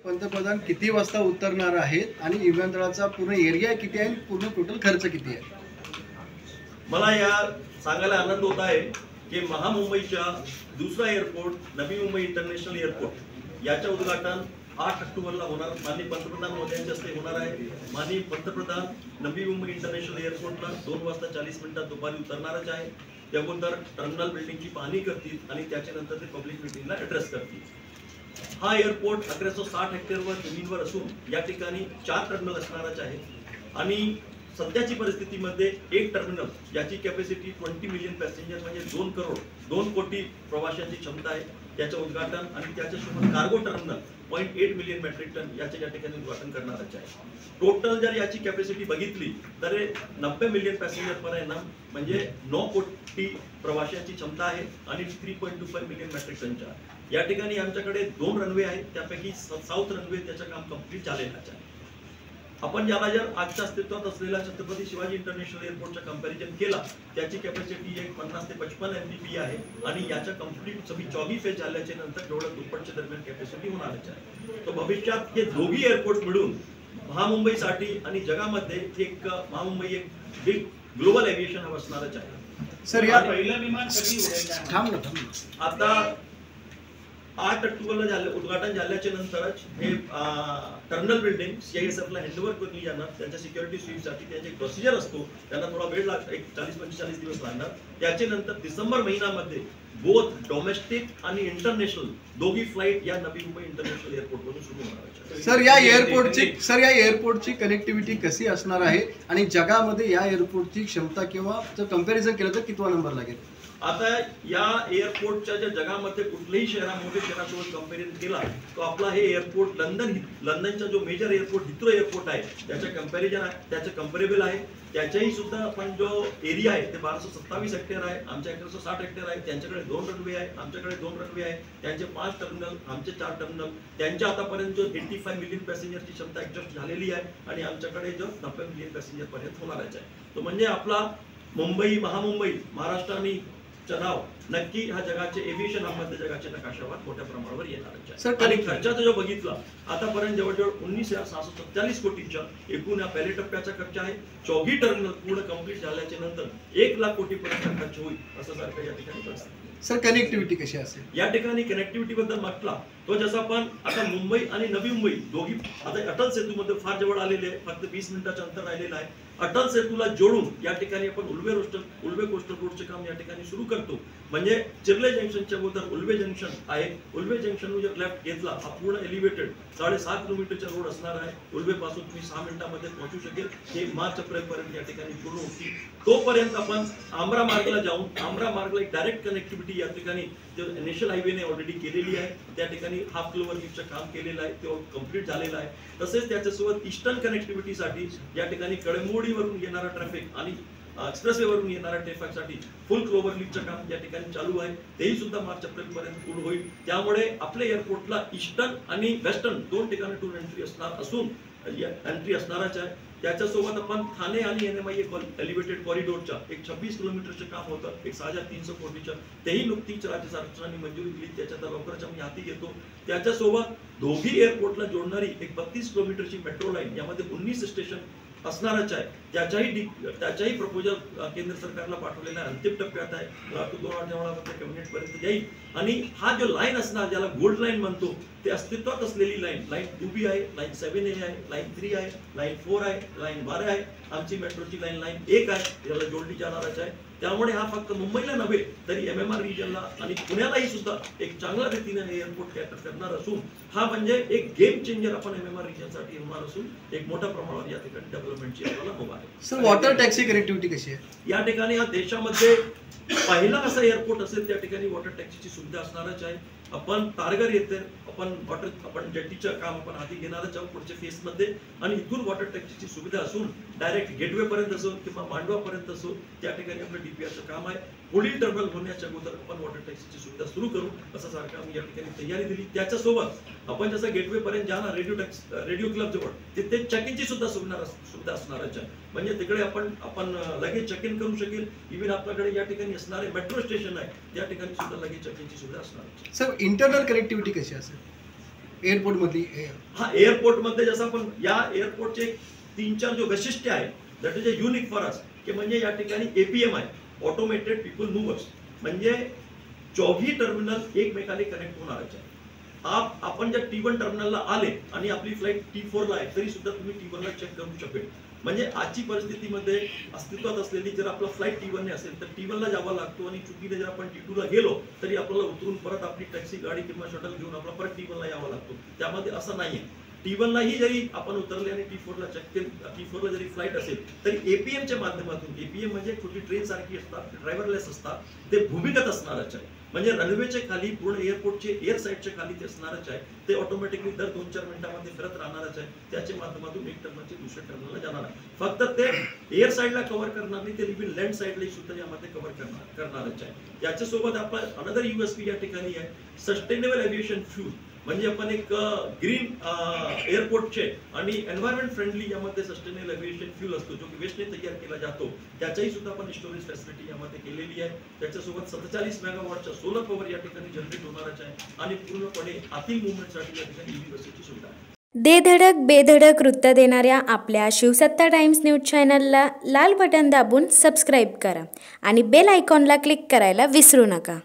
पंतप्रधान किती वाजता उतरणार आहेत आणि विमानतळाचा पूर्ण एरिया किती आहे, पूर्ण टोटल खर्च किती आहे? मला या सांगायला आनंद होत आहे की महामुंबईच्या दुसरा airport Navi Mumbai international airport याच्या उद्घाटन 8 ऑक्टोबरला होणार. माननीय पंतप्रधान मोदयांच्या हस्ते होणार आहे. माननीय पंतप्रधान नवी मुंबई इंटरनॅशनल एअरपोर्टला 2:40 दुपारी उतरणारच आहे. त्याबरोबर टर्मिनल बिल्डिंगची पाहणी करतील आणि त्याच्यानंतर ते पब्लिक मीटिंगला ऍड्रेस करतील. हा एअरपोर्ट 1160 हेक्टरवर जमीनवर असून या ठिकाणी 4 टर्मिनल असणारच आहे आणि सध्याची परिस्थितीमध्ये एक टर्मिनल याची कॅपॅसिटी 20 मिलियन पॅसेंजर म्हणजे 2 कोटी प्रवाशांची क्षमता आहे. त्याचं उद्घाटन आणि त्याच्यासोबत cargo terminal 0.8 million metric ton याचे या ठिकाणी उद्घाटन करणारच आहे. टोटल जर याची कॅपॅसिटी बघितली तर 90 मिलियन पॅसेंजर पर्यंत म्हणजे 9 कोटी प्रवाशांची क्षमता आहे आणि 3.25 मिलियन मेट्रिक टनच्या. या ठिकाणी आमच्याकडे 2 रनवे आहेत. त्यापैकी साऊथ रनवे त्याचं काम कंप्लीट झालेलंच आहे. आपण ज्याला जर आजच्या अस्तित्वात असलेल्या छत्रपती शिवाजी इंटरनॅशनल एअरपोर्टचा कंपॅरिझन केला त्याची कॅपॅसिटी 50 ते 55 MPP आहे आणि याच्या कंप्लीट सगळी 24 फेज झाल्याच्या नंतर जेवढं दुप्पटच्या दरम्यान कॅपॅसिटी होणारच आहे. तर भविष्यात हे दोघी एअरपोर्ट मिळून महामुंबईसाठी आणि जगामध्ये एक महामुंबई एक बिग ग्लोबल एव्हिएशन हब असणारच आहे. सर या पहिलं विमान कधी उडेल? आता 8 ऑक्टोबरला उद्घाटन झाल्याच्या नंतरच हे टर्मिनल बिल्डिंग CISF ला हँडओव्हर केली जाणार. त्यांच्या सिक्युरिटी स्वीपसाठी त्यांचे प्रोसिजर असतो, त्यांना थोडा वेळ लागतो, 40-45 दिवस लागणार. त्याच्यानंतर डिसेंबर महिन्यामध्ये बोथ डोमेस्टिक आणि इंटरनॅशनल दोघी फ्लाईट या नवी मुंबई इंटरनॅशनल एअरपोर्ट वरून सुरू होणार आहे. सर या एअरपोर्टची कनेक्टिव्हिटी कशी असणार आहे आणि जगामध्ये या एअरपोर्टची क्षमता किंवा जर कंपॅरिझन केलं तर कितवा नंबर लागेल? आता या एअरपोर्टच्या ज्या जगामध्ये कुठल्याही मोठ्या शहरासोबत कंपेरिझन केला तो आपला हे एअरपोर्ट लंडनचा जो मेजर एअरपोर्ट हिथ्रो एअरपोर्ट आहे त्याच्या कंपॅरिझन आहे, त्याचं कंपेरेबल आहे. त्याच्याही सुद्धा आपण जो एरिया आहे ते 1227 हेक्टर आहे, आमच्या 1160 हेक्टर आहे. त्यांच्याकडे 2 रनवे आहे, आमच्याकडे 2 रनवे आहे. त्यांचे 5 टर्मिनल, आमचे 4 टर्मिनल. त्यांच्या आतापर्यंत जो 85 मिलियन पॅसेंजरची क्षमता ऍडजस्ट झालेली आहे आणि आमच्याकडे जो 90 मिलियन पॅसेंजर पर्यंत होणारच आहे. तो म्हणजे आपला मुंबई महामुंबई महाराष्ट्र आणि नाव नक्की हा जगाचे एव्हिएशन हबमध्ये जगाच्या नकाशावर मोठ्या प्रमाणावर येणारच आहे. आणि खर्चाचा जो बघितला आतापर्यंत जवळजवळ 19,647 कोटीच्या एकूण या पहिल्या टप्प्याचा खर्च आहे. 4 टर्मिनल पूर्ण कंप्लीट झाल्याच्या नंतर 1 लाख कोटी पर्यंत खर्च होईल असं सारखं या ठिकाणी परिस्थिती. सर कनेक्टिव्हिटी कशी असेल? या ठिकाणी कनेक्टिव्हिटी बद्दल म्हटला तो जसं आपण आता मुंबई आणि नवी मुंबई दोघी आता अटल सेतूमध्ये फार जवळ आलेले आहे, फक्त 20 मिनिटाचं अंतर राहिलेलं आहे. अटल सेतूला जोडून या ठिकाणी आपण उल्वे कोस्टल रोडचे काम या ठिकाणी सुरू करतो. म्हणजे चिर्ले जंक्शनच्या अगोदर उल्वे जंक्शन आहे. उल्वे जंक्शन जर लेफ्ट घेतला हा पूर्ण एलिव्हेटेड 7.5 किलोमीटरचा रोड असणार आहे. उल्वे पासून तुम्ही 6 मिनिटांमध्ये पोहोचू शकेल. हे मार्च एप्रिल पर्यंत या ठिकाणी पूर्ण होती. तोपर्यंत आपण आंब्रा मार्गला जाऊन आंब्रा मार्गला एक डायरेक्ट कनेक्टिव्हिटी या ठिकाणी नॅशनल हायवेने ऑलरेडी केलेली आहे. त्या ठिकाणी हाफ किलोमीटरचं काम केलेलं आहे, ते कम्प्लीट झालेलं आहे. तसेच त्याच्यासोबत ईस्टर्न कनेक्टिव्हिटीसाठी या ठिकाणी कळंबोडीवरून येणारा ट्रॅफिक आणि एक्सप्रेसवे वरून येणाऱ्या ट्रॅफिकसाठी फुल क्लोवर लीगचं काम या ठिकाणी चालू आहे. तेही सुद्धा मार्च एप्रिल पर्यंत पूर्ण होईल. त्यामुळे आपल्या एअरपोर्टला ईस्टर्न आणि वेस्टर्न 2 ठिकाणी टूर एंट्री असणार असून एंट्री असणारच आहे. त्याच्यासोबत आपण ठाणे आणि NMI एलिव्हेटेड कॉरिडोरच्या 26 किलोमीटरचं काम होतं 1,300 कोटीचं, तेही नुकतीच राज्य शासनाने मंजुरी दिली. त्याच्यात लवकरच आम्ही हाती घेतो. त्याच्यासोबत दोघी एअरपोर्टला जोडणारी 32 किलोमीटरची मेट्रो लाईन यामध्ये 19 स्टेशन असणारच आहे. त्याच्याही प्रपोजल केंद्र सरकारला पाठवलेला अंतिम टप्प्यात आहे. 2018 कॅबिनेट पर्यंत जाईल आणि हा जो लाईन असणार ज्याला गोल्ड लाईन म्हणतो ते अस्तित्वात असलेली लाईन 2B आहे, लाईन 7A आहे, लाईन 3 आहे, लाईन 4 आहे, लाईन 12 आहे. आमची मेट्रोची लाईन 1 आहे, याला जोडली जाणारच आहे. त्यामुळे हा फक्त मुंबईला नव्हे तरी MMR रिजनला आणि पुण्यालाही सुद्धा एक चांगल्या रीतीने एअरपोर्ट कॅटर करणार असून हा म्हणजे एक गेम चेंजर आपण MMR रिजनसाठी होणार असून एक मोठ्या प्रमाणावर या ठिकाणी डेव्हलपमेंटची आपल्याला मुभा आहे. सर वॉटर टॅक्सी कनेक्टिव्हिटी कशी आहे? या ठिकाणी या देशामध्ये पहिला असा एअरपोर्ट असेल त्या ठिकाणी वॉटर टॅक्सीची सुविधा असणारच आहे. आपण तारघर येथे आपण जेटीचं काम आपण हाती घेणारच आहोत पुढच्या फेजमध्ये आणि इथून वॉटर टॅक्सीची सुविधा असून डायरेक्ट गेटवे पर्यंत असो किंवा मांडवा पर्यंत असो त्या ठिकाणी आपलं DPRचं काम आहे. पुढील टर्मिनल होण्याच्या अगोदर आपण वॉटर टॅक्सीची सुविधा सुरू करू असं सारखं आम्ही या ठिकाणी तयारी दिली. त्याच्यासोबत आपण जसं गेटवे पर्यंत जाणार रेडिओ क्लब जवळ तिथे चेक इनची सुद्धा सुविधा असणारच आहे. म्हणजे तिकडे आपण लगेच चेक इन करू शकेल. इव्हन आपल्याकडे या ठिकाणी असणारे मेट्रो स्टेशन आहे त्या ठिकाणी सुद्धा लगेच चेक इनची सुविधा असणार. सर इंटरनल कनेक्टिव्हिटी कशी असेल? एअरपोर्ट मधली हा एअरपोर्ट मध्ये जसं आपण या एअरपोर्टचे 3-4 जो वैशिष्ट्य आहे that is a unique for us की म्हणजे या ठिकाणी एपीएम आहे, ऑटोमेटेड पीपल मूव्हर्स, म्हणजे 24 टर्मिनल एकमेकांनी कनेक्ट होणारच आहे. आपण जर T1 टर्मिनलला आले आणि आपली फ्लाईट T4 ला आहे तरी सुद्धा तुम्ही T1 ला चेक करू शकेल. म्हणजे आजची परिस्थितीमध्ये अस्तित्वात असलेली जर आपला फ्लाईट T1 ने असेल तर T1 ला जावा लागतो आणि चुकीने जर आपण T2 ला गेलो तरी आपल्याला उतरून परत आपली टॅक्सी गाडी किंवा शटल घेऊन आपला परत T1 ला यावं लागतो. त्यामध्ये असं नाहीये. T1 लाही जरी आपण उतरले आणि T4 ला चेक केलं, T4 ला जरी फ्लाईट असेल तरी एपीएम च्या माध्यमातून, एपीएम म्हणजे छोटी ट्रेन सारखी असतात, ड्रायव्हरलेस असतात, ते भूमिगत असणारच आहे. म्हणजे रनवेच्या खाली पूर्ण एअरपोर्टचे एअर साईडच्या खाली ते असणारच आहे. ते ऑटोमॅटिकली दर 2-4 मिनिटांमध्ये फिरत राहणारच आहे. त्याच्या माध्यमातून एक टर्मिनलचे दुसऱ्या टर्मिनलला जाणार आहे. फक्त ते एअर साईडला कव्हर करणार नाही, ते इव्हन लँड साईडला सुद्धा यामध्ये कव्हर करणारच आहे. याच्यासोबत आपला अनदर यूएसपी या ठिकाणी आहे, सस्टेनेबल एव्हिएशन फ्यूल. म्हणजे आपण एक ग्रीन एअरपोर्टचे आणि एन्व्हायरमेंट फ्रेंडली यामध्ये सस्टेनेबल एव्हिएशन फ्यूल असतो जो की वेस्टने तयार केला जातो, त्याचाही सुद्धा आपण स्टोरेज फॅसिलिटी यामध्ये केलेली आहे. त्याच्यासोबत 47 मेगावॉटचा सोलर पॉवर या ठिकाणी जनरेट होणारच आहे आणि पूर्णपणे आतील मुवमेंटसाठी या ठिकाणी ईव्ही बसेसची सुविधा आहे. दे धडक बेधडक वृत्त देणाऱ्या आपल्या शिवसत्ता टाइम्स न्यूज चॅनलला लाल बटन दाबून सबस्क्राईब करा आणि बेल आयकॉनला क्लिक करायला विसरू नका.